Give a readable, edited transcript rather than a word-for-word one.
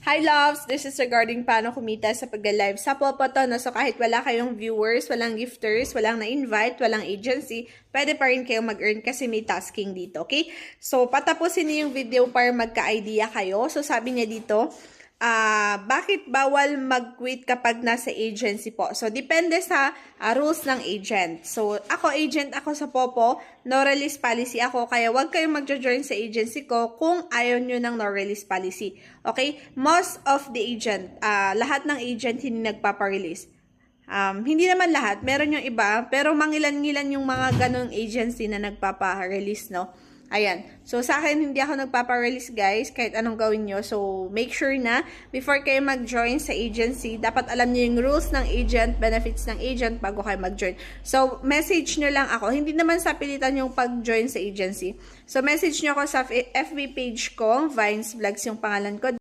Hi loves! This is regarding paano kumita sa pagla-live sa Popo to, no? So kahit wala kayong viewers, walang gifters, walang na-invite, walang agency, pwede pa rin kayong mag-earn kasi may tasking dito, okay? So patapusin niyo yung video para magka-idea kayo. So sabi niya dito, bakit bawal mag-quit kapag nasa agency po? So, depende sa rules ng agent. So, ako agent ako sa Popo, no release policy ako, kaya wag kayong magjo-join sa agency ko kung ayaw nyo ng no release policy. Okay? Most of the agent, lahat ng agent hindi nagpapa-release. Hindi naman lahat, meron yung iba, pero mangilan-ngilan yung mga ganong agency na nagpapa-release, no? Ayan. So, sa akin, hindi ako nagpapa-release, guys, kahit anong gawin nyo. So, make sure na, before kayo mag-join sa agency, dapat alam nyo yung rules ng agent, benefits ng agent, bago kayo mag-join. So, message nyo lang ako. Hindi naman sa pilitan yung pag-join sa agency. So, message nyo ako sa FB page ko, Vines Vlogs yung pangalan ko.